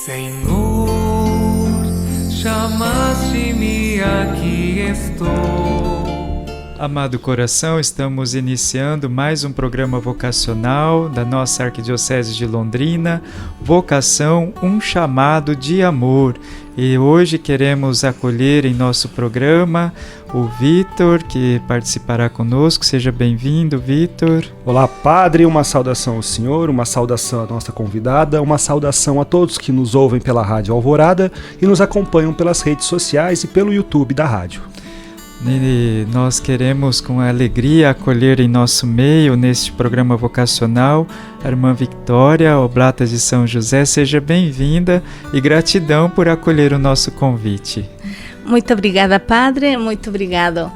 Senhor, chamaste-me, aqui estou. Amado coração, estamos iniciando mais um programa vocacional da nossa Arquidiocese de Londrina, Vocação, um chamado de amor. E hoje queremos acolher em nosso programa o Vitor, que participará conosco. Seja bem-vindo, Vitor. Olá, Padre, uma saudação ao senhor, uma saudação à nossa convidada, uma saudação a todos que nos ouvem pela Rádio Alvorada e nos acompanham pelas redes sociais e pelo YouTube da rádio. E nós queremos com alegria acolher em nosso meio, neste programa vocacional, a irmã Victoria, Oblata de São José. Seja bem-vinda e gratidão por acolher o nosso convite. Muito obrigada, Padre, muito obrigado.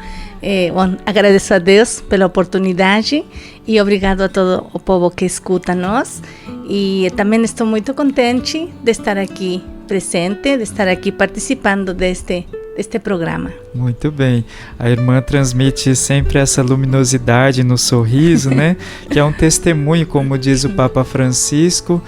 Agradeço a Deus pela oportunidade e obrigado a todo o povo que escuta nós. E também estou muito contente de estar aqui presente, de estar aqui participando deste programa. Muito bem. A irmã transmite sempre essa luminosidade no sorriso, né? Que é um testemunho, como diz o Papa Francisco,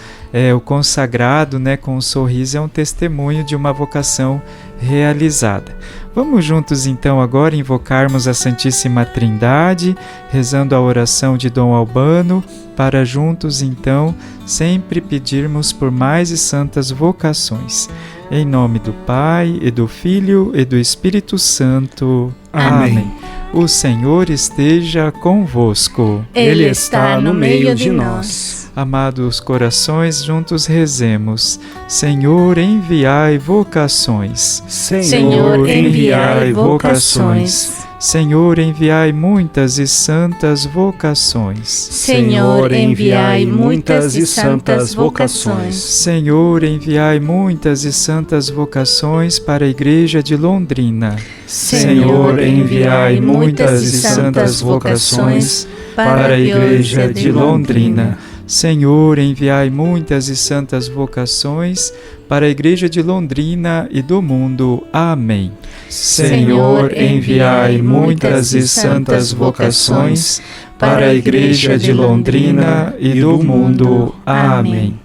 o consagrado, né, com o sorriso é um testemunho de uma vocação realizada. Vamos juntos então agora invocarmos a Santíssima Trindade, rezando a oração de Dom Albano, para juntos então sempre pedirmos por mais e santas vocações. Em nome do Pai, e do Filho, e do Espírito Santo. Amém. O Senhor esteja convosco. Ele está no meio de nós. Amados corações, juntos rezemos. Senhor, enviai vocações. Senhor, enviai vocações. Senhor, enviai muitas e santas vocações. Senhor, enviai muitas e santas vocações. Senhor, enviai muitas e santas vocações para a Igreja de Londrina. Senhor, enviai muitas e santas vocações para a Igreja de Londrina. Senhor, enviai muitas e santas vocações para a Igreja de Londrina e do mundo. Amém. Senhor, enviai muitas e santas vocações para a Igreja de Londrina e do mundo. Amém.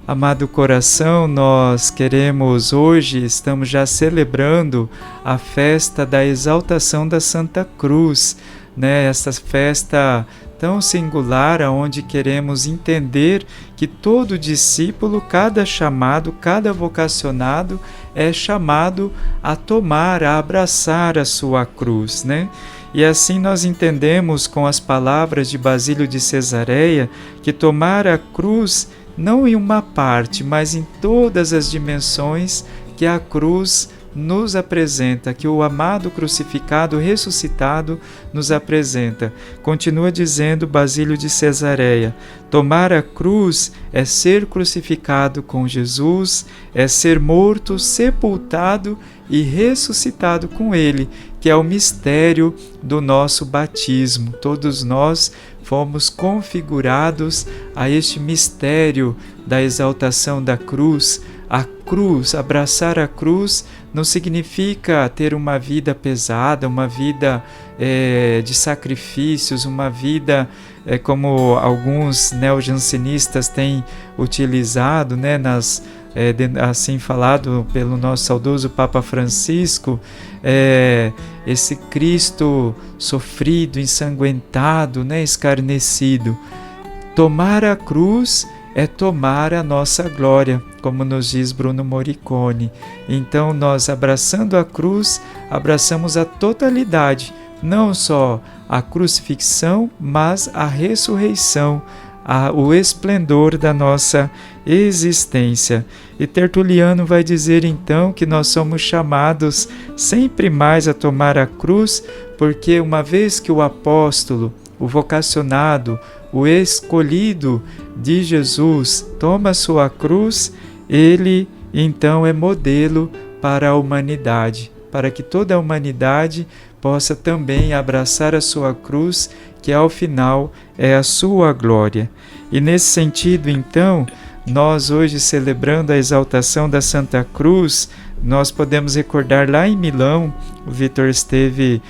Amado coração, nós queremos hoje, estamos já celebrando a festa da exaltação da Santa Cruz, né? Essa festa tão singular, onde queremos entender que todo discípulo, cada chamado, cada vocacionado é chamado a tomar, a abraçar a sua cruz, né? E assim nós entendemos com as palavras de Basílio de Cesareia que tomar a cruz não em uma parte, mas em todas as dimensões que a cruz nos apresenta, que o amado crucificado, ressuscitado, nos apresenta. Continua dizendo Basílio de Cesareia: tomar a cruz é ser crucificado com Jesus, é ser morto, sepultado e ressuscitado com Ele, que é o mistério do nosso batismo. Todos nós fomos configurados a este mistério da exaltação da cruz. A cruz, abraçar a cruz, não significa ter uma vida pesada, uma vida de sacrifícios, uma vida como alguns neojansenistas têm utilizado, né, assim falado pelo nosso saudoso Papa Francisco, esse Cristo sofrido, ensanguentado, né, escarnecido. Tomar a cruz é tomar a nossa glória, como nos diz Bruno Morricone. Então nós, abraçando a cruz, abraçamos a totalidade, não só a crucifixão, mas a ressurreição, o esplendor da nossa existência. E Tertuliano vai dizer então que nós somos chamados sempre mais a tomar a cruz, porque uma vez que o apóstolo, o vocacionado, o escolhido de Jesus toma a sua cruz, ele então é modelo para a humanidade, para que toda a humanidade possa também abraçar a sua cruz, que ao final é a sua glória. E nesse sentido, então, nós hoje celebrando a exaltação da Santa Cruz, nós podemos recordar lá em Milão, o Vitor esteve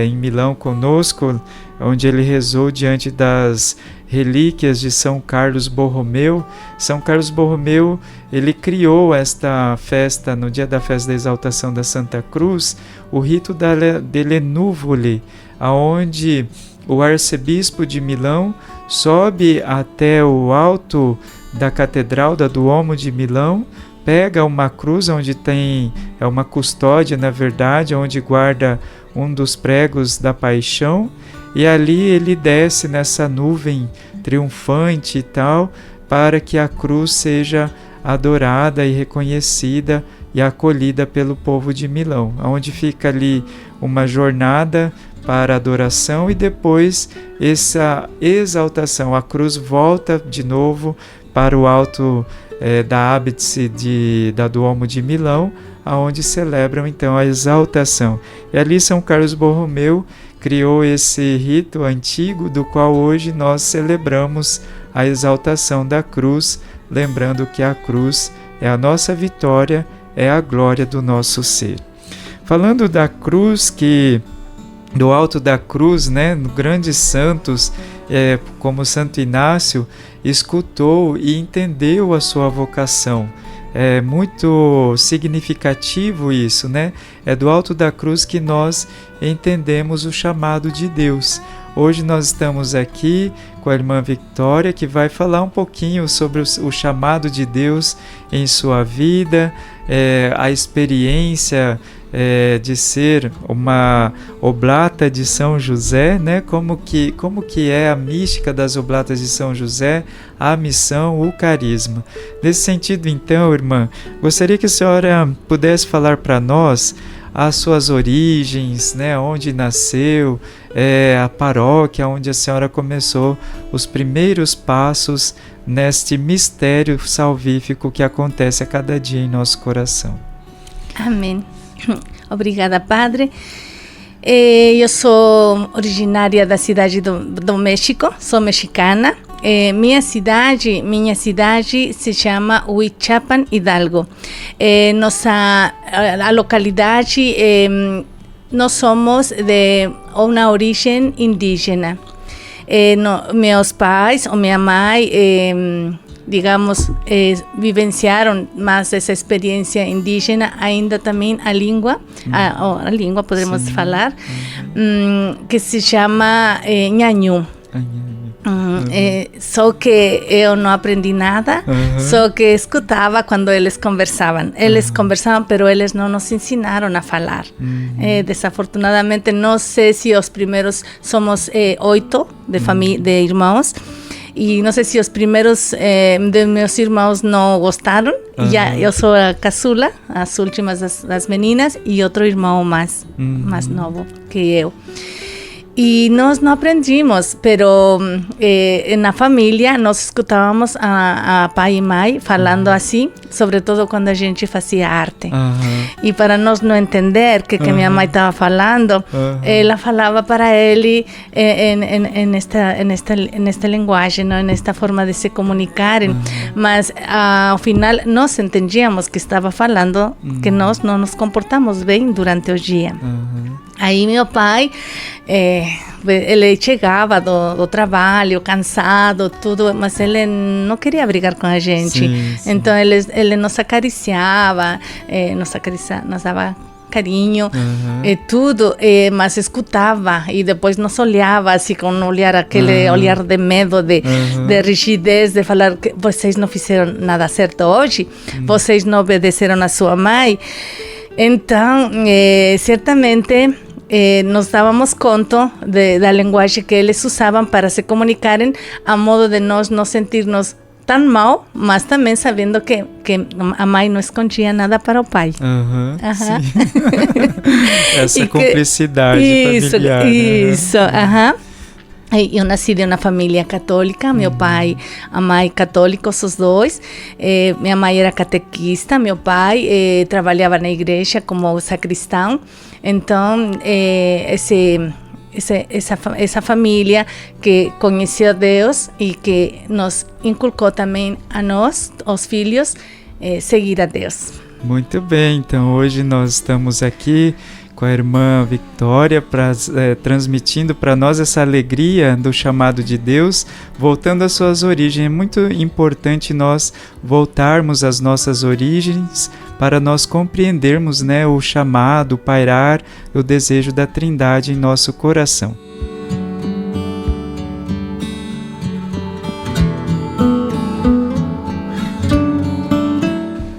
em Milão conosco, onde ele rezou diante das relíquias de São Carlos Borromeu. São Carlos Borromeu, ele criou esta festa, no dia da festa da exaltação da Santa Cruz, o rito delle nuvole, aonde o arcebispo de Milão sobe até o alto da catedral da Duomo de Milão, pega uma cruz onde é uma custódia, na verdade, onde guarda um dos pregos da paixão, e ali ele desce nessa nuvem triunfante e tal, para que a cruz seja adorada e reconhecida e acolhida pelo povo de Milão, onde fica ali uma jornada para adoração e depois essa exaltação. A cruz volta de novo para o alto da ábdice da Duomo de Milão, aonde celebram então a exaltação. E ali São Carlos Borromeu criou esse rito antigo, do qual hoje nós celebramos a exaltação da cruz, lembrando que a cruz é a nossa vitória, é a glória do nosso ser. Falando da cruz, do alto da cruz, né, grandes santos, como Santo Inácio, escutou e entendeu a sua vocação. É muito significativo isso, né? É do alto da cruz que nós entendemos o chamado de Deus. Hoje nós estamos aqui com a irmã Victória, que vai falar um pouquinho sobre o chamado de Deus em sua vida, a experiência de ser uma oblata de São José, né? Como que é a mística das oblatas de São José, a missão, o carisma. Nesse sentido, então, irmã, gostaria que a senhora pudesse falar para nós as suas origens, né? Onde nasceu, a paróquia onde a senhora começou os primeiros passos neste mistério salvífico que acontece a cada dia em nosso coração. Amém. Obrigada, Padre. Eu sou originária da cidade do México, sou mexicana. Minha cidade se chama Huichapan, Hidalgo. A localidade, nós somos de uma origem indígena. Meus pais ou minha mãe digamos, vivenciaram mais essa experiência indígena, ainda também a língua podemos falar, que se chama Nhanhu. Só que eu não aprendi nada, só que escutava quando eles conversavam. Eles conversavam, pero eles não nos ensinaram a falar. Desafortunadamente, não sei se os primeiros somos 8 de irmãos. E não sei se os primeiros de meus irmãos não gostaram. Eu sou a caçula, as últimas das meninas, e outro irmão mais novo que eu. E nós não aprendimos, pero na família nós escutávamos a pai e mãe falando assim, sobretudo quando a gente fazia arte. E para nós não entender que minha mãe estava falando, ela falava para ele nesta linguagem, não? Nesta forma de se comunicarem. Mas ao final nós entendíamos que estava falando, que nós não nos comportamos bem durante o dia. Aí meu pai, ele chegava do trabalho cansado, tudo, mas ele não queria brigar com a gente. Sim. Então ele nos acariciava, nos dava carinho, tudo, mas escutava e depois nos olhava assim com um olhar, aquele olhar de medo, de rigidez, de falar que vocês não fizeram nada certo hoje, vocês não obedeceram a sua mãe. Então, certamente nos dávamos conta da linguagem que eles usavam para se comunicarem, a modo de nós não sentirmos tão mal, mas também sabendo que a mãe não escondia nada para o pai. Essa cumplicidade familiar. Isso, Eu nasci de uma família católica, meu pai, a mãe católicos, os dois. Minha mãe era catequista, meu pai trabalhava na igreja como sacristão. Então, essa família que conheceu Deus e que nos inculcou também a nós, os filhos, seguir a Deus. Muito bem, então hoje nós estamos aqui com a irmã Victoria, transmitindo para nós essa alegria do chamado de Deus, voltando às suas origens. É muito importante nós voltarmos às nossas origens para nós compreendermos, né, o chamado, o pairar, o desejo da Trindade em nosso coração.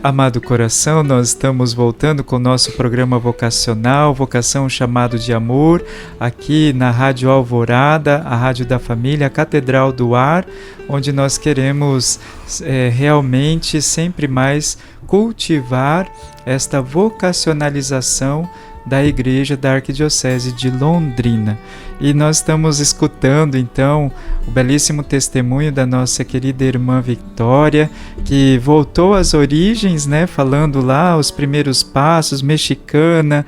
Amado coração, nós estamos voltando com o nosso programa vocacional, Vocação Chamado de Amor, aqui na Rádio Alvorada, a Rádio da Família, a Catedral do Ar, onde nós queremos realmente sempre mais cultivar esta vocacionalização da Igreja da Arquidiocese de Londrina. E nós estamos escutando então o belíssimo testemunho da nossa querida irmã Victoria, que voltou às origens, né, falando lá os primeiros passos, mexicana,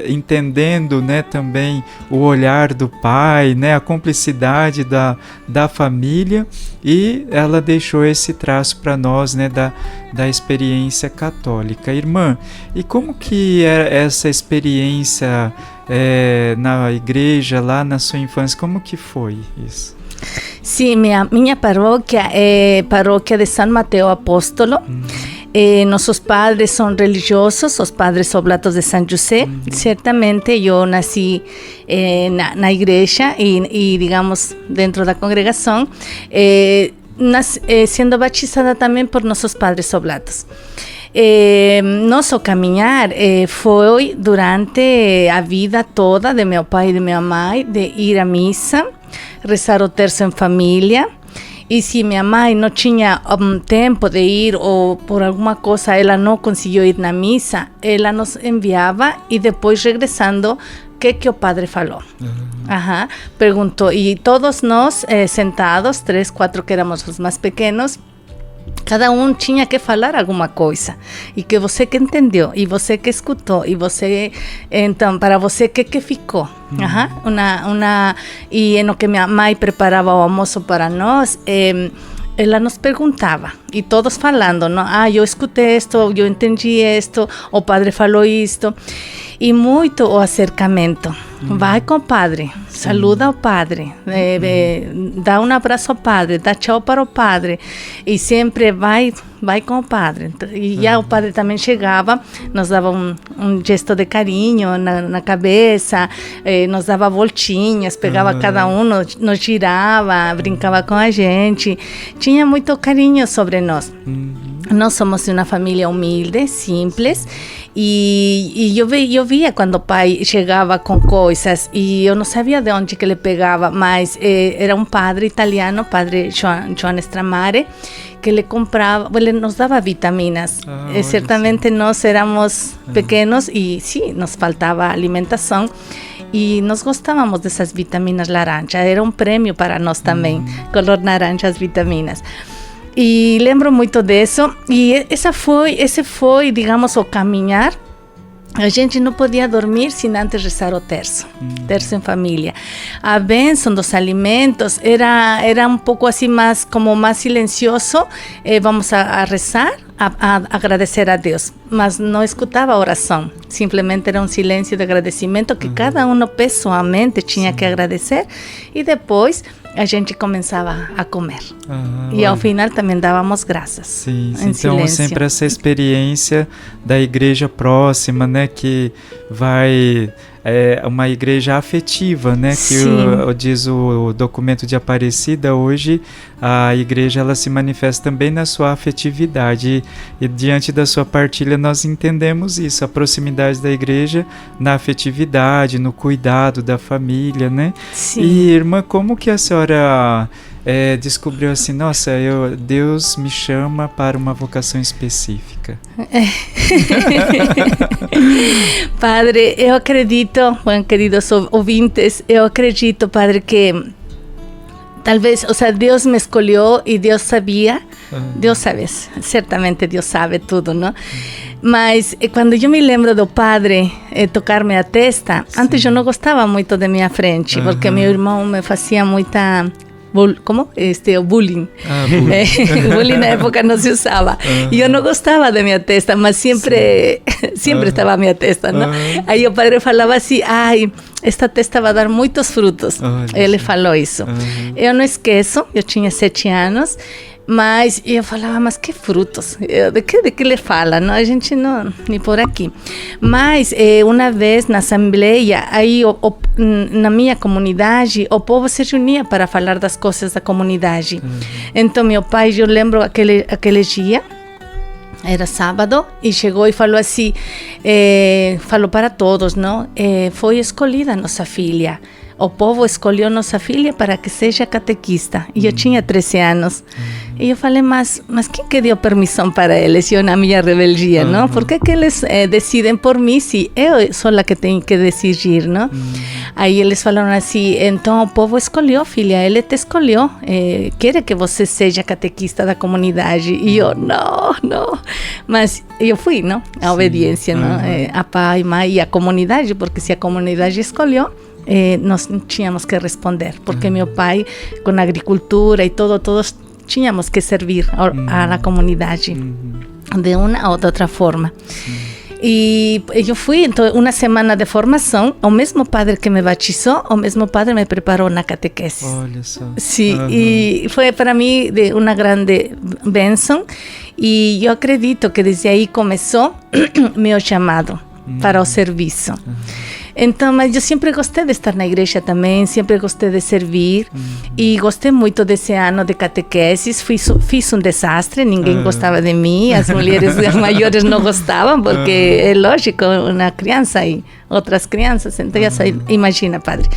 entendendo, né, também o olhar do pai, né, a cumplicidade da família, e ela deixou esse traço para nós, né, da experiência católica. Irmã, e como que é essa experiência na igreja, lá na sua infância, como que foi isso? Sim, minha paróquia é paróquia de São Mateus Apóstolo. Nossos padres são religiosos, os padres oblatos de São José. Certamente eu nasci na igreja e digamos, dentro da congregação, sendo batizada também por nossos padres oblatos. Nosso caminhar foi durante a vida toda de meu pai e de minha mãe, de ir à missa, rezar o terço em família. E se minha mãe não tinha tempo de ir ou por alguma coisa ela não conseguiu ir na missa, ela nos enviava e depois regressando, o que o padre falou? Perguntou, e todos nós sentados, 3, 4 que éramos os mais pequenos, cada um tinha que falar alguma coisa, e que você que entendeu, e você que escutou, e você, então, para você, o que ficou? E no que minha mãe preparava o almoço para nós, ela nos perguntava, e todos falando, não? Eu escutei isto, eu entendi isto, o padre falou isto, e muito o acercamento. Vai com o padre, saluda o padre, dá um abraço ao padre, dá tchau para o padre, e sempre vai com o padre. E já o padre também chegava, nos dava um gesto de carinho na cabeça, nos dava voltinhas, pegava cada um, nos girava, brincava com a gente, tinha muito carinho sobre nós. Nós somos uma família humilde, simples, e eu via quando o pai chegava com coisas e eu não sabia de onde que ele pegava, mas era um padre italiano, padre João Stramare, que ele comprava, ele nos dava vitaminas. Certamente nós éramos pequenos e sim, nos faltava alimentação. E nós gostávamos dessas vitaminas laranja, era um prêmio para nós também, color laranja as vitaminas. E lembro muito disso, e esse foi, digamos, o caminhar. A gente não podia dormir sem antes rezar o terço em família. A bênção dos alimentos era um pouco assim mais silencioso. Vamos a rezar, a agradecer a Deus, mas não escutava a oração. Simplesmente era um silêncio de agradecimento que cada um pessoalmente tinha que agradecer, e depois a gente começava a comer. E ao final também dávamos graças. Sim, então sempre essa experiência da igreja próxima, né, que vai... uma igreja afetiva, né? Que diz o documento de Aparecida, hoje a igreja ela se manifesta também na sua afetividade, e diante da sua partilha nós entendemos isso, a proximidade da igreja na afetividade, no cuidado da família, né? Sim. E irmã, como que a senhora descobriu assim, nossa, Deus me chama para uma vocação específica? Padre, eu acredito, queridos ouvintes, eu acredito, Padre, que talvez, Deus me escolheu e Deus sabia, Deus sabe, certamente Deus sabe tudo, não? Mas quando eu me lembro do Padre tocar-me a testa, antes eu não gostava muito de minha frente, porque meu irmão me fazia muita como? O bullying. Bullying. Bullying na época não se usava. E eu não gostava da minha testa, mas sempre estava a minha testa, não? Aí o padre falava assim, ai, esta testa vai dar muitos frutos. Ele falou isso. Eu não esqueço, eu tinha 7 anos, mas eu falava, mas que frutos? De que ele fala? Não, a gente não, nem por aqui. Mas uma vez na assembleia, aí na minha comunidade, o povo se reunia para falar das coisas da comunidade. Então meu pai, eu lembro aquele dia, era sábado, e chegou e falou assim, falou para todos, não? Foi escolhida nossa filha. O povo escolheu nossa filha para que seja catequista. E eu tinha 13 anos. E eu falei, mas quem que deu permissão para eles? Eu na minha rebeldia, não? Por que eles decidem por mim se eu sou a que tenho que decidir, não? Aí eles falaram assim, então o povo escolheu, filha, ele te escolheu. Quer que você seja catequista da comunidade. E eu, não. Mas eu fui, não? A obediência, não? A pai, mãe e a comunidade, porque se a comunidade escolheu, nós tínhamos que responder, porque meu pai, com a agricultura e todos tínhamos que servir à comunidade de uma ou de outra forma. E eu fui, então, uma semana de formação, o mesmo padre que me batizou, o mesmo padre me preparou na catequese. Olha só. Sim, e foi para mim uma grande bênção, e eu acredito que desde aí começou meu chamado para o serviço. Então, mas eu sempre gostei de estar na igreja também, sempre gostei de servir e gostei muito desse ano de catequeses. Fiz um desastre, ninguém gostava de mim, as mulheres maiores não gostavam, porque é lógico, uma criança e outras crianças, então já imagina, padre.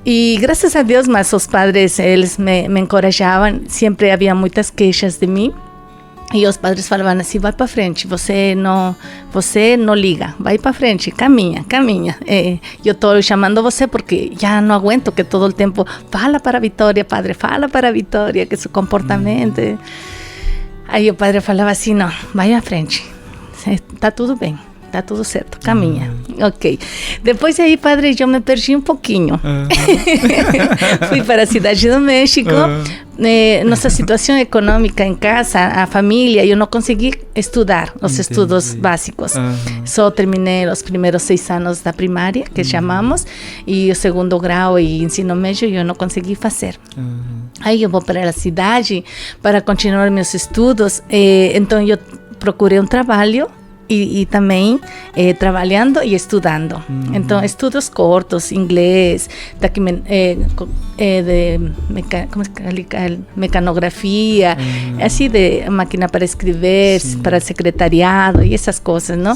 E graças a Deus, mas os padres, eles me encorajavam, sempre havia muitas queixas de mim. E os padres falavam assim, vai para frente, você não liga, vai para frente, caminha. Eu estou chamando você porque já não aguento que todo o tempo fala para a Vitória, padre, fala para a Vitória, que seu comportamento... Aí o padre falava assim, não, vai à frente, está tudo bem. Tá tudo certo, caminha. Ok. Depois aí, padre, eu me perdi um pouquinho. Fui para a cidade do México. Nossa situação econômica em casa, a família, eu não consegui estudar os estudos básicos. Só terminei os primeiros 6 anos da primária, que chamamos, e o segundo grau e ensino médio eu não consegui fazer. Aí eu vou para a cidade para continuar meus estudos. Então eu procurei um trabalho, e também trabalhando e estudando. Então, estudos curtos, inglês, mecanografia, assim, de máquina para escrever, para secretariado e essas coisas, não?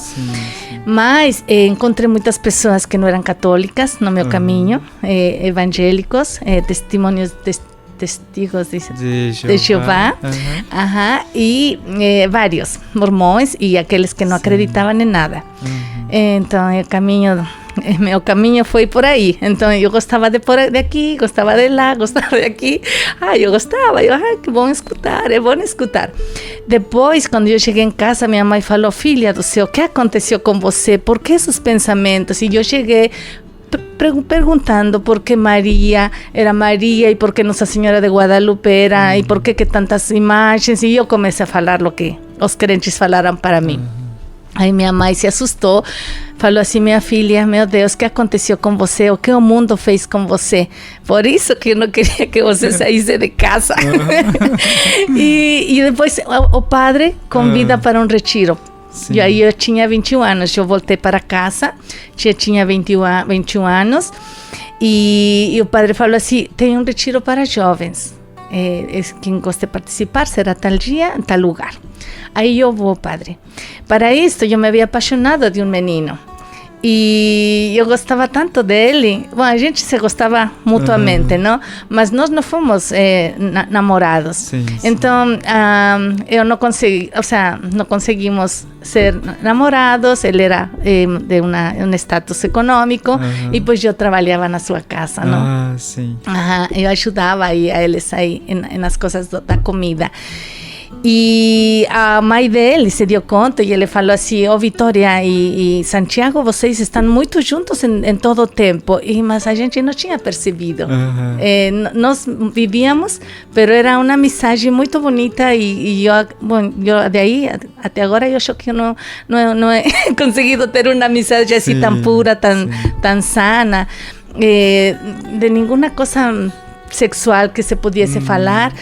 Mas encontrei muitas pessoas que não eram católicas no meu caminho, evangélicos, testigos de Jeová, e vários mormões e aqueles que não acreditavam em nada. Então, meu caminho foi por aí. Então, eu gostava de aqui, gostava de lá, gostava de aqui. Eu gostava. Que bom escutar, é bom escutar. Depois, quando eu cheguei em casa, minha mãe falou, filha do céu, o que aconteceu com você? Por que esses pensamentos? E eu cheguei perguntando por que Maria era Maria e por que Nossa Senhora de Guadalupe era e por que tantas imagens, e eu comecei a falar o que os crentes falaram para mim. Aí minha mãe se assustou, falou assim, minha filha, meu Deus, o que aconteceu com você? O que o mundo fez com você? Por isso que eu não queria que você saísse de casa. E depois o padre convida para um retiro. Sim. E aí eu tinha 21 anos, eu voltei para casa, já tinha 21 anos, e o padre falou assim, tem um retiro para jovens, quem gosta de participar será tal dia, tal lugar. Aí eu vou, padre. Para isso, eu me havia apaixonado de um menino. E eu gostava tanto dele. Bom, a gente se gostava mutuamente, não? Mas nós não fomos namorados. Sim. Então, eu não consegui, não conseguimos ser namorados. Ele era de um status econômico e depois eu trabalhava na sua casa, não? Sim. Eu ajudava aí a eles aí nas coisas da comida. E a mãe dele se deu conta e ele falou assim: Vitória e Santiago, vocês estão muito juntos em todo o tempo. Mas a gente não tinha percebido. Nós vivíamos, mas era uma amizade muito bonita e eu de aí até agora eu acho que eu não he conseguido ter uma amizade assim tão pura, tão sana, de nenhuma coisa sexual que se pudesse falar.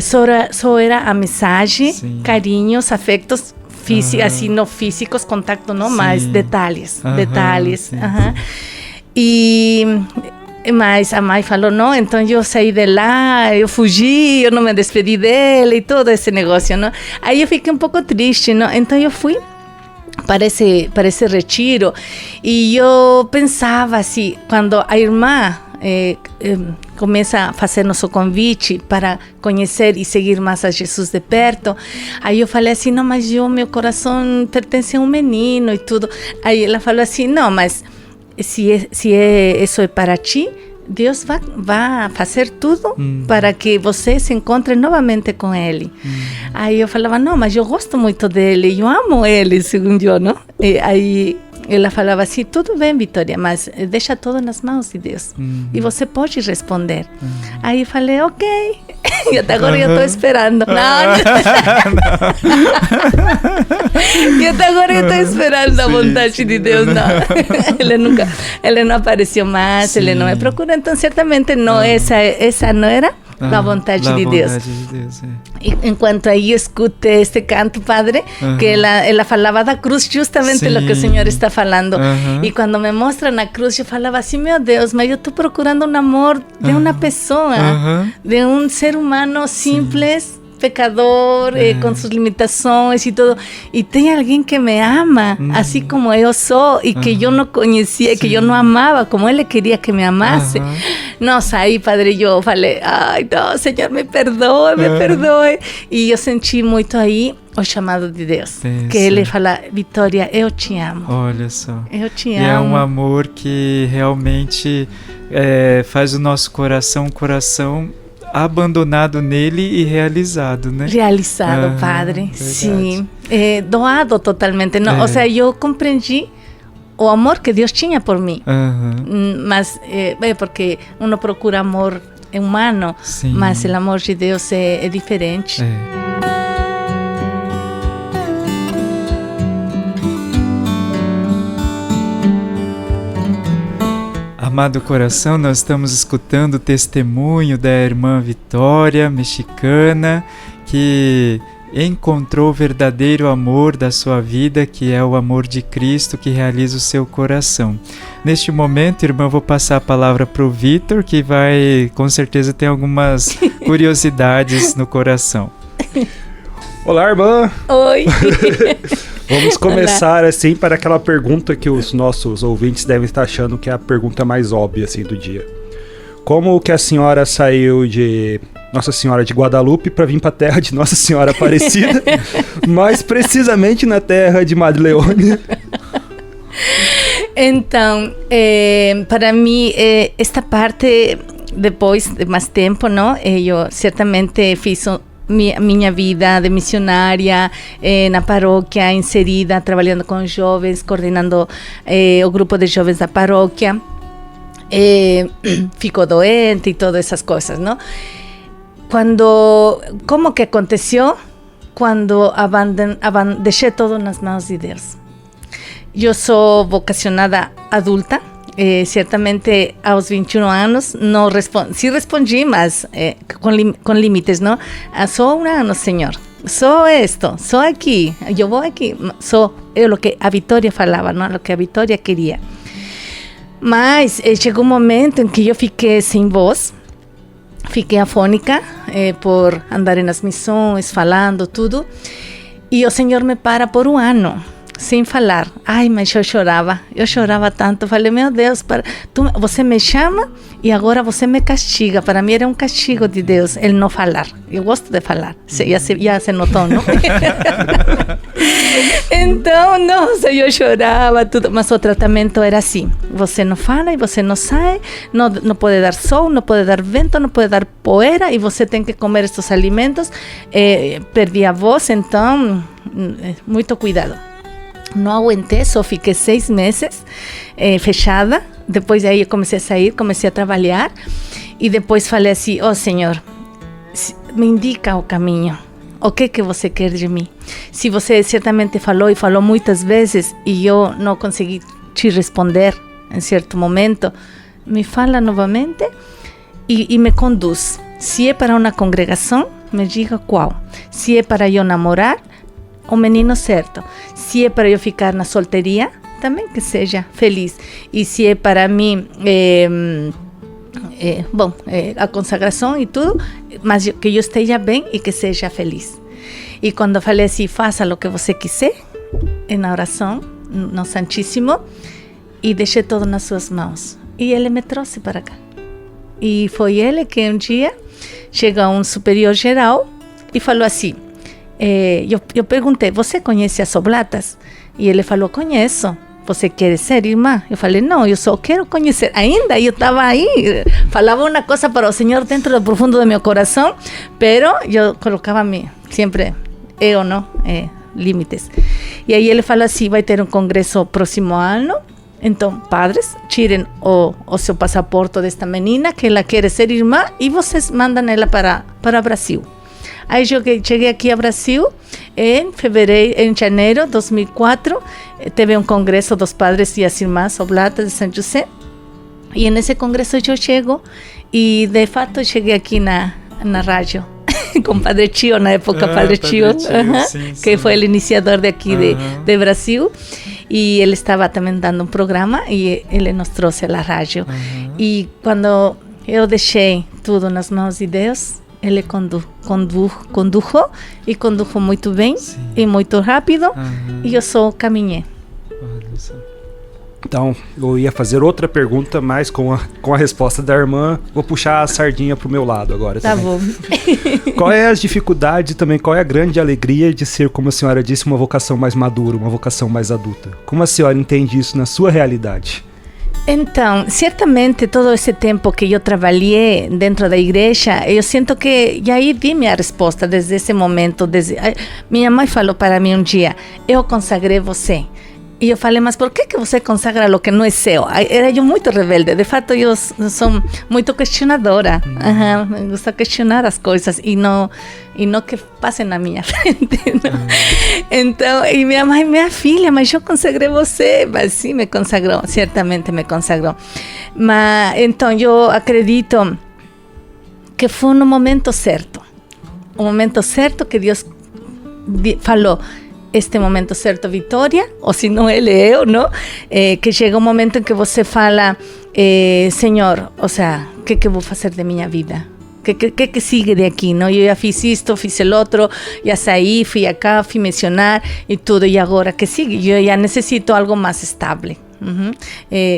Só era amizade, carinhos, afetos físicos, assim, não físicos, contato não, mas detalhes. Mas a mãe falou, não, então eu saí de lá, eu fugi, eu não me despedi dele e todo esse negócio, não? Aí eu fiquei um pouco triste, não? Então eu fui para esse retiro e eu pensava assim, quando a irmã começa a fazer nosso convite para conhecer e seguir mais a Jesus de perto, aí eu falei assim, não, mas meu coração pertence a um menino e tudo. Aí ela falou assim, não, mas se isso é para ti, Deus vai fazer tudo para que você se encontre novamente com ele. Aí eu falava, não, mas eu gosto muito dele, eu amo ele, segundo eu, não? E aí ela falava assim, tudo bem, Vitória, mas deixa tudo nas mãos de Deus. E você pode responder. Aí eu falei, ok. E até agora eu estou esperando. E até agora eu estou esperando a vontade de Deus. Não. Ele não apareceu mais, ele não me procurou. Então, certamente, não, essa não era a vontade de Deus. E enquanto aí escute este canto, Padre, que ela falava da cruz, justamente o que o Senhor está falando. E quando me mostram a cruz, eu falava assim, meu Deus, mas eu estou procurando um amor de uma pessoa, de um ser humano simples, pecador, com suas limitações e tudo. E tem alguém que me ama, assim como eu sou, e que eu não conhecia, que eu não amava, como ele queria que me amasse. Nossa, aí, Padre, eu falei, ai, não, Senhor, me perdoe, me perdoe. E eu senti muito aí o chamado de Deus. Que ele fala, Vitória, eu te amo. Olha só. Eu te amo. E é um amor que realmente faz o nosso coração abandonado nele e realizado, né? Realizado, Padre. Verdade. Sim. Doado totalmente. Não, ou seja, eu compreendi o amor que Deus tinha por mim. Mas porque uno procura amor humano, mas o amor de Deus é diferente. Amado coração, nós estamos escutando o testemunho da irmã Vitória, mexicana, que encontrou o verdadeiro amor da sua vida, que é o amor de Cristo que realiza o seu coração. Neste momento, irmã, vou passar a palavra para o Vitor, que vai, com certeza, ter algumas curiosidades no coração. Olá, irmã! Oi! Vamos começar assim para aquela pergunta que os nossos ouvintes devem estar achando que é a pergunta mais óbvia assim, do dia. Como que a senhora saiu de Nossa Senhora de Guadalupe para vir para a terra de Nossa Senhora Aparecida, mais precisamente na terra de Madre Leônia? Então, para mim, esta parte, depois de mais tempo, não? Eu certamente fiz minha vida de missionária na paróquia, inserida, trabalhando com jovens, coordenando o grupo de jovens da paróquia. Ficou doente e todas essas coisas, não? Como que aconteceu? Quando deixei tudo nas mãos de Deus. Eu sou vocacionada adulta. Certamente aos 21 anos não respondi, mas com limites, não? Só um ano, Senhor. Só isto, só aqui. Eu vou aqui. Só o que a Vitória falava, não? O que a Vitória queria. Mas chegou um momento em que eu fiquei sem voz. Fiquei afônica por andar nas missões, falando tudo. E o Senhor me para por um ano. Sem falar. Ai, mas eu chorava tanto. Falei, meu Deus, você me chama e agora você me castiga. Para mim era um castigo de Deus, ele não falar. Eu gosto de falar, já se notou, não? Então, nossa, eu chorava tudo, mas o tratamento era assim: você não fala e você não sai, não pode dar sol, não pode dar vento, não pode dar poeira, e você tem que comer estes alimentos. Perdi a voz, então, muito cuidado. Não aguentei, só fiquei 6 meses fechada. Depois aí eu comecei a sair, comecei a trabalhar, e depois falei assim: ó Senhor, me indica o caminho. O que você quer de mim? Se você certamente falou e falou muitas vezes e eu não consegui te responder em certo momento, me fala novamente e me conduz. Se é para uma congregação, me diga qual. Se é para eu namorar, o menino certo. Se é para eu ficar na solteria, também que seja feliz. E se é para mim... a consagração e tudo, mas que eu esteja bem e que seja feliz. E quando eu falei assim: faça o que você quiser, na oração, no Santíssimo, e deixei tudo nas suas mãos. E ele me trouxe para cá. E foi ele que um dia chegou um superior geral e falou assim, eu perguntei: você conhece as Oblatas? E ele falou: conheço. Você quer ser irmã? Eu falei: não, eu só quero conhecer. Ainda eu estava aí, falava uma coisa para o Senhor dentro do profundo do meu coração, pero eu colocava sempre limites. E aí ele falou assim: vai ter um congresso próximo ano, então padres, tirem o seu passaporte desta menina, que ela quer ser irmã, e vocês mandam ela para Brasil. Aí eu cheguei aqui ao Brasil em janeiro de 2004, teve um congresso dos padres e as irmãs Oblatas de São José, e nesse congresso eu chego, e de fato cheguei aqui na rádio, com Padre Tio, na época Padre Tio, sim, que foi o iniciador de aqui de Brasil, e ele estava também dando um programa, e ele nos trouxe a rádio. E quando eu deixei tudo nas mãos de Deus, ele condujo muito bem, sim, e muito rápido, e eu só caminhei. Então, eu ia fazer outra pergunta, mas com a resposta da irmã, vou puxar a sardinha pro meu lado agora. Tá também. Bom. Qual é as dificuldades e também qual é a grande alegria de ser, como a senhora disse, uma vocação mais madura, uma vocação mais adulta? Como a senhora entende isso na sua realidade? Então, certamente todo esse tempo que eu trabalhei dentro da igreja, eu sinto que, e aí vi minha resposta desde esse momento. Minha mãe falou para mim um dia: eu consagrei você. E eu falei: mas por que você consagra o que não é seu? Era eu muito rebelde. De fato, eu sou muito questionadora. Me gusta questionar as coisas e não que passem na minha frente. Então, e minha mãe: minha filha, mas eu consagrei você. Mas sim, me consagrou, certamente me consagrou. Mas então eu acredito que foi no momento certo. O momento certo que Deus falou: este momento certo, Vitória, ou se não ele é eu, não? Que chega um momento em que você fala: Senhor, o sea, o que eu vou fazer de minha vida? que sigue de aqui, não? Eu já fiz isto, fiz o outro, já saí, fui acá, fui mencionar e tudo, e agora que sigue? Eu já necessito algo mais estável.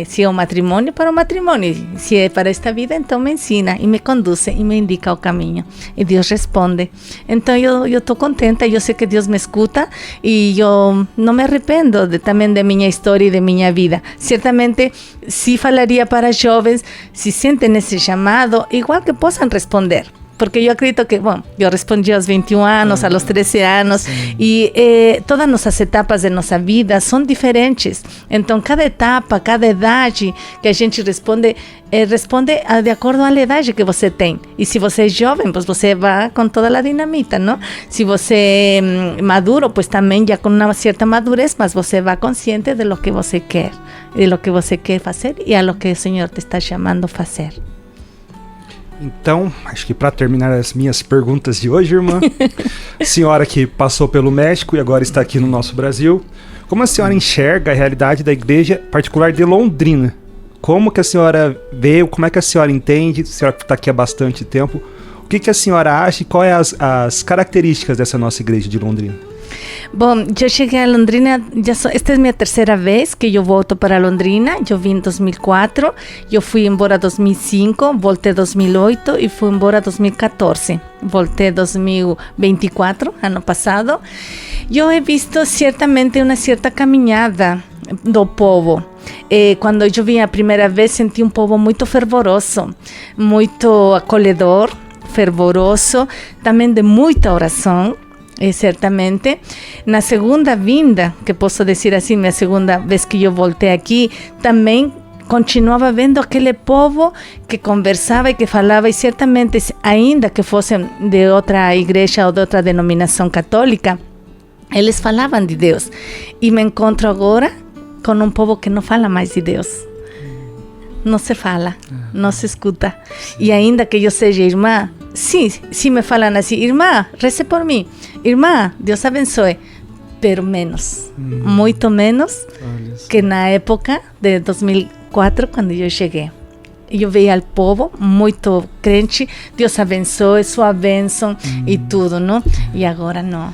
Se é um matrimônio, para o matrimônio. Se é para esta vida, então me ensina e me conduz e me indica o caminho. E Deus responde. Então eu estou contenta, eu sei que Deus me escuta e eu não me arrependo também de minha história e de minha vida. Certamente, se falaria para jovens, se sentem esse chamado, igual que possam responder. Porque eu acredito que, bom, eu respondi aos 21 anos, aos 13 anos, sim, e todas nossas etapas de nossa vida são diferentes. Então, cada etapa, cada idade que a gente responde de acordo à idade que você tem. E se você é jovem, pues você vai com toda a dinamita, não? Se você é maduro, pues também já com uma certa madurez, mas você vai consciente de lo que você quer, de lo que você quer fazer e a lo que o Senhor te está chamando a fazer. Então, acho que para terminar as minhas perguntas de hoje, irmã, senhora que passou pelo México e agora está aqui no nosso Brasil, como a senhora enxerga a realidade da igreja particular de Londrina? Como que a senhora vê, como é que a senhora entende, a senhora que está aqui há bastante tempo, o que a senhora acha e quais as características dessa nossa igreja de Londrina? Bom, eu cheguei a Londrina, esta é a minha terceira vez que eu volto para Londrina. Eu vim em 2004, eu fui embora em 2005, voltei em 2008 e fui embora em 2014. Voltei em 2024, ano passado. Eu he visto certamente uma certa caminhada do povo. Quando eu vim a primeira vez, senti um povo muito fervoroso, muito acolhedor, fervoroso, também de muita oração. Certamente. Na segunda vinda, que posso dizer assim, minha segunda vez que eu voltei aqui, também continuava vendo aquele povo que conversava e que falava, e certamente, ainda que fossem de outra igreja ou de outra denominação católica, eles falavam de Deus. E me encontro agora com um povo que não fala mais de Deus. Não se fala, não se escuta. E ainda que eu seja irmã, sim, me falam assim, irmã, reze por mim, irmã, Deus abençoe, pero menos, muito menos que na época de 2004, quando eu cheguei. Eu veia o povo muito crente, Deus abençoe, sua bênção e tudo, não? E agora não.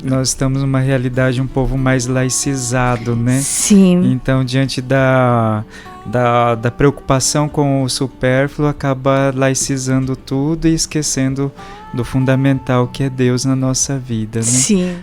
Nós estamos numa realidade um povo mais laicizado, né? Sim. Então, diante da preocupação com o supérfluo, acaba laicizando tudo e esquecendo do fundamental que é Deus na nossa vida, né? Sim.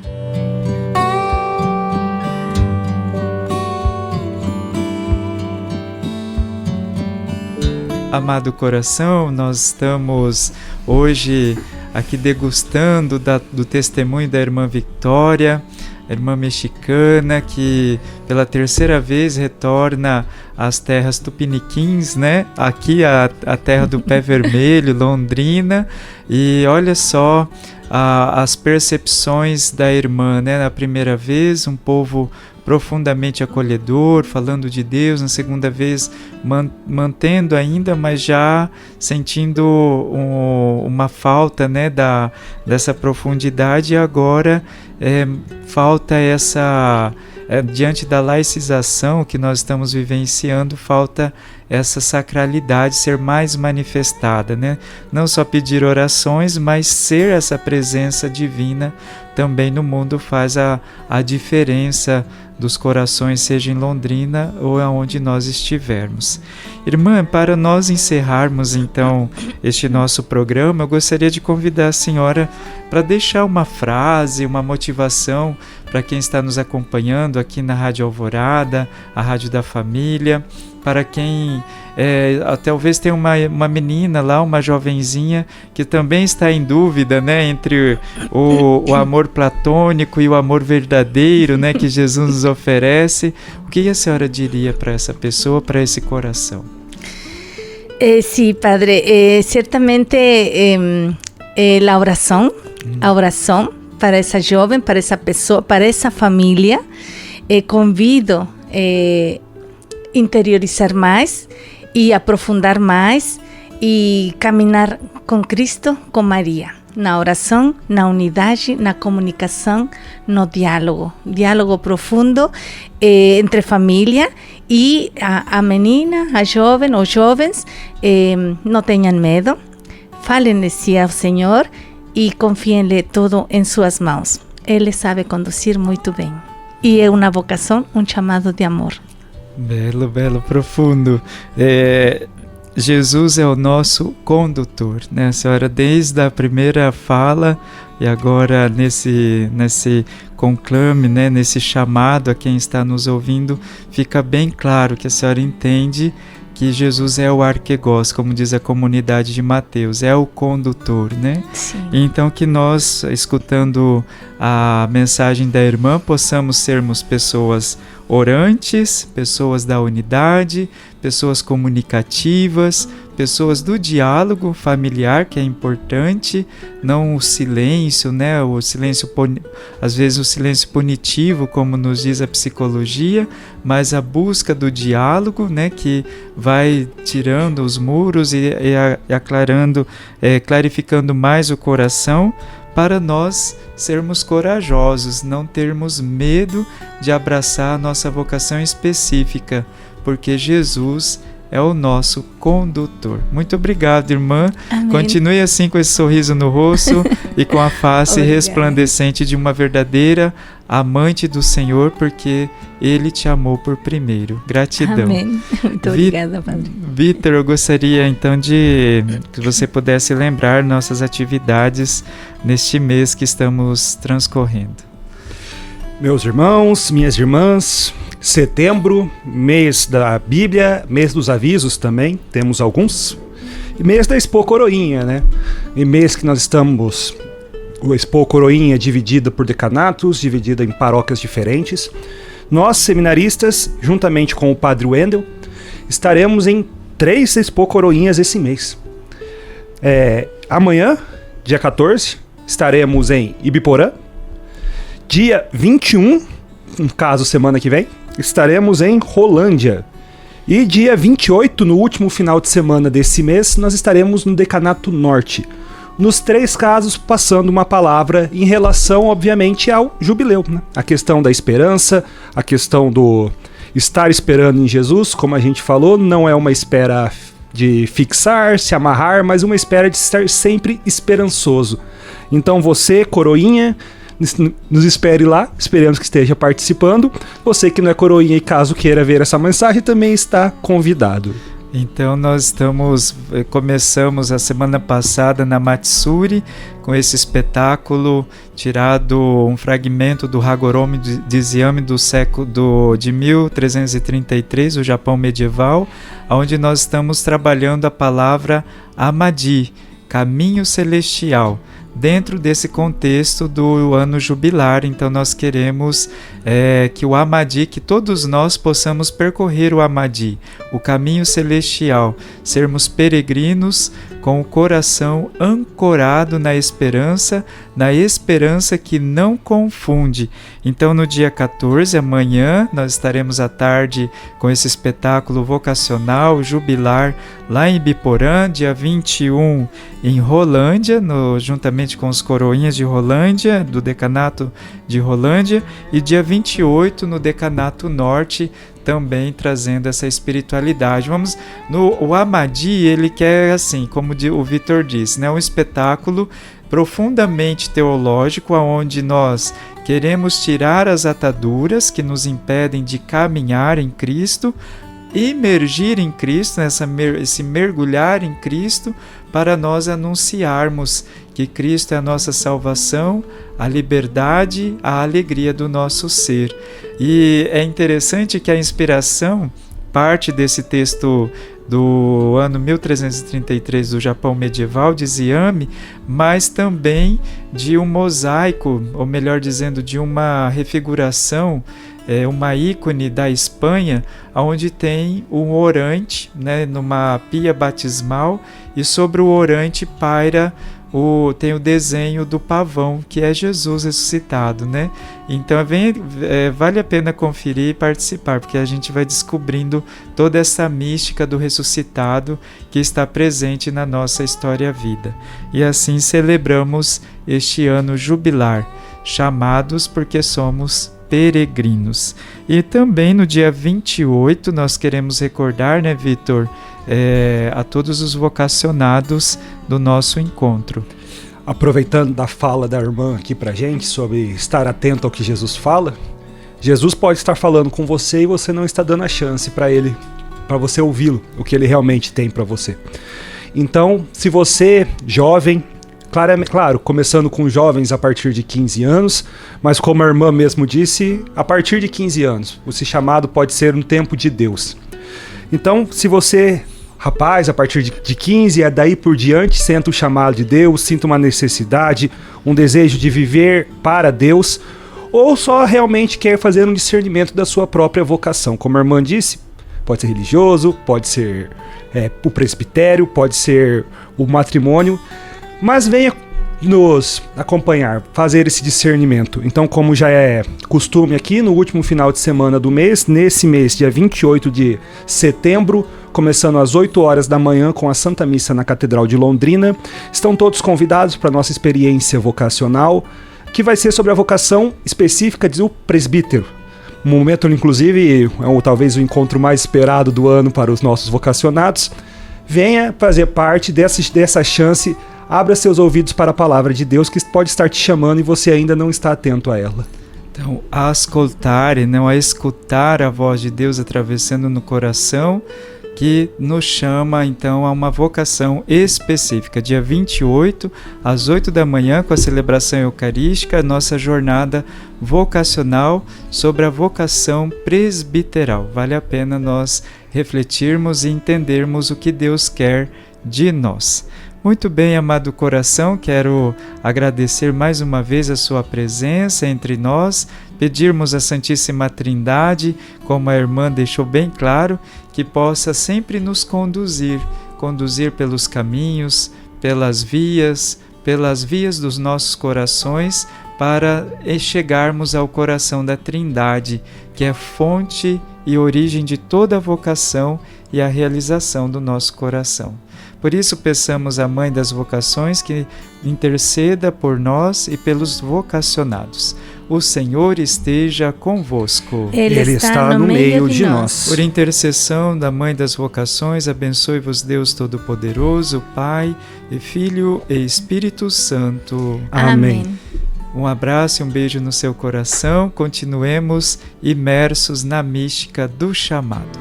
Amado coração, nós estamos hoje aqui degustando do testemunho da irmã Victória, a irmã mexicana que pela terceira vez retorna às terras tupiniquins, né? Aqui a terra do pé vermelho, Londrina, e olha só as percepções da irmã, né? Na primeira vez, um povo profundamente acolhedor, falando de Deus. Na segunda vez, mantendo ainda, mas já sentindo uma falta, né, dessa profundidade. E agora falta essa, diante da laicização que nós estamos vivenciando, falta essa sacralidade ser mais manifestada, né? Não só pedir orações, mas ser essa presença divina também no mundo faz a diferença dos corações, seja em Londrina ou aonde nós estivermos. Irmã, para nós encerrarmos então este nosso programa, eu gostaria de convidar a senhora para deixar uma frase, uma motivação para quem está nos acompanhando aqui na Rádio Alvorada, a Rádio da Família, para quem talvez tenha uma menina lá, uma jovenzinha que também está em dúvida, né, entre o amor platônico e o amor verdadeiro, né, que Jesus nos oferece. O que a senhora diria para essa pessoa, para esse coração? Sí, Padre, certamente a oração para essa jovem, para essa pessoa, para essa família, convido interiorizar mais e aprofundar mais e caminhar com Cristo, com Maria, na oração, na unidade, na comunicação, no diálogo profundo entre família e a menina, a jovem ou jovens, não tenham medo, falem-lhe ao Senhor e confiem-lhe tudo em suas mãos. Ele sabe conduzir muito bem. E é uma vocação, um chamado de amor. Belo, profundo. Jesus é o nosso condutor, né? A senhora, desde a primeira fala e agora nesse conclame, né? Nesse chamado a quem está nos ouvindo, fica bem claro que a senhora entende que Jesus é o arquegós, como diz a comunidade de Mateus, é o condutor, né? Sim. Então que nós, escutando a mensagem da irmã, possamos sermos pessoas orantes, pessoas da unidade, pessoas comunicativas, pessoas do diálogo familiar, que é importante, não o silêncio, né? O silêncio, às vezes o silêncio punitivo, como nos diz a psicologia, mas a busca do diálogo, né? Que vai tirando os muros e aclarando, clarificando mais o coração, para nós sermos corajosos, não termos medo de abraçar a nossa vocação específica, porque Jesus é o nosso condutor. Muito obrigado, irmã. Amém. Continue assim com esse sorriso no rosto e com a face Obrigada. resplandecente de uma verdadeira amante do Senhor, porque Ele te amou por primeiro. Gratidão. Amém. Muito obrigada, Padre. Vitor, eu gostaria então de que você pudesse lembrar nossas atividades neste mês que estamos transcorrendo. Meus irmãos, minhas irmãs, setembro, mês da Bíblia, mês dos avisos também, temos alguns. E mês da Expo Coroinha, né? E mês que nós estamos... O Expo Coroinha é dividida por decanatos, dividida em paróquias diferentes. Nós, seminaristas, juntamente com o Padre Wendel, estaremos em 3 Expo Coroinhas esse mês. Amanhã, dia 14, estaremos em Ibiporã. Dia 21, no caso semana que vem, estaremos em Rolândia. E dia 28, no último final de semana desse mês, nós estaremos no Decanato Norte. Nos 3 casos, passando uma palavra em relação, obviamente, ao jubileu, né? A questão da esperança, a questão do estar esperando em Jesus, como a gente falou, não é uma espera de fixar, se amarrar, mas uma espera de estar sempre esperançoso. Então você, coroinha, nos espere lá, esperamos que esteja participando. Você que não é coroinha e caso queira ver essa mensagem, também está convidado. Então nós começamos a semana passada na Matsuri com esse espetáculo tirado um fragmento do Hagoromo Dizyami do século de 1333, o Japão medieval, onde nós estamos trabalhando a palavra Amadi, caminho celestial. Dentro desse contexto do ano jubilar, então nós queremos que o Amadi, que todos nós possamos percorrer o Amadi, o caminho celestial, sermos peregrinos com o coração ancorado na esperança que não confunde. Então no dia 14, amanhã, nós estaremos à tarde com esse espetáculo vocacional, jubilar, lá em Ibiporã, dia 21 em Rolândia, juntamente com os coroinhas de Rolândia, do decanato de Rolândia, e dia 28 no decanato norte, também trazendo essa espiritualidade. O Amadi, ele quer, assim, como o Vitor disse, né, um espetáculo profundamente teológico, onde nós queremos tirar as ataduras que nos impedem de caminhar em Cristo, imergir em Cristo, esse mergulhar em Cristo, para nós anunciarmos que Cristo é a nossa salvação, a liberdade, a alegria do nosso ser. E é interessante que a inspiração parte desse texto do ano 1333 do Japão medieval, de Dizyami, mas também de um mosaico, ou melhor dizendo, de uma refiguração, uma ícone da Espanha, onde tem um orante, né, numa pia batismal, e sobre o orante paira tem o desenho do pavão, que é Jesus ressuscitado, né? Então vale a pena conferir e participar, porque a gente vai descobrindo toda essa mística do ressuscitado que está presente na nossa história-vida. E assim celebramos este ano jubilar, chamados porque somos peregrinos. E também no dia 28 nós queremos recordar, né, Vitor, a todos os vocacionados do nosso encontro. Aproveitando da fala da irmã aqui pra gente sobre estar atento ao que Jesus fala, Jesus pode estar falando com você e você não está dando a chance para ele, para você ouvi-lo, o que ele realmente tem para você. Então, se você, jovem, claro, começando com jovens a partir de 15 anos, mas como a irmã mesmo disse, a partir de 15 anos, esse chamado pode ser um tempo de Deus. Então, se você, rapaz, a partir de 15 e daí por diante, sente o chamado de Deus, sinta uma necessidade, um desejo de viver para Deus, ou só realmente quer fazer um discernimento da sua própria vocação, como a irmã disse, pode ser religioso, pode ser o presbitério, pode ser o matrimônio, mas venha nos acompanhar, fazer esse discernimento. Então, como já é costume aqui, no último final de semana do mês, nesse mês, dia 28 de setembro, começando às 8 horas da manhã com a Santa Missa na Catedral de Londrina, estão todos convidados para a nossa experiência vocacional, que vai ser sobre a vocação específica do presbítero. Um momento, inclusive, talvez o encontro mais esperado do ano para os nossos vocacionados. Venha fazer parte dessa chance. Abra seus ouvidos para a palavra de Deus, que pode estar te chamando e você ainda não está atento a ela. Então, a ascoltare, não a escutar a voz de Deus atravessando no coração, que nos chama então a uma vocação específica. Dia 28, às 8 da manhã, com a celebração eucarística, nossa jornada vocacional sobre a vocação presbiteral. Vale a pena nós refletirmos e entendermos o que Deus quer de nós. Muito bem, amado coração, quero agradecer mais uma vez a sua presença entre nós, pedirmos à Santíssima Trindade, como a irmã deixou bem claro, que possa sempre nos conduzir pelos caminhos, pelas vias dos nossos corações, para chegarmos ao coração da Trindade, que é fonte e origem de toda a vocação e a realização do nosso coração. Por isso, peçamos à Mãe das Vocações que interceda por nós e pelos vocacionados. O Senhor esteja convosco. Ele está no meio de nós. Por intercessão da Mãe das Vocações, abençoe-vos Deus Todo-Poderoso, Pai e Filho e Espírito Santo. Amém. Um abraço e um beijo no seu coração. Continuemos imersos na mística do chamado.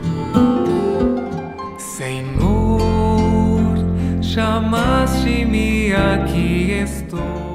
Senhor, chamaste-me, aqui estou.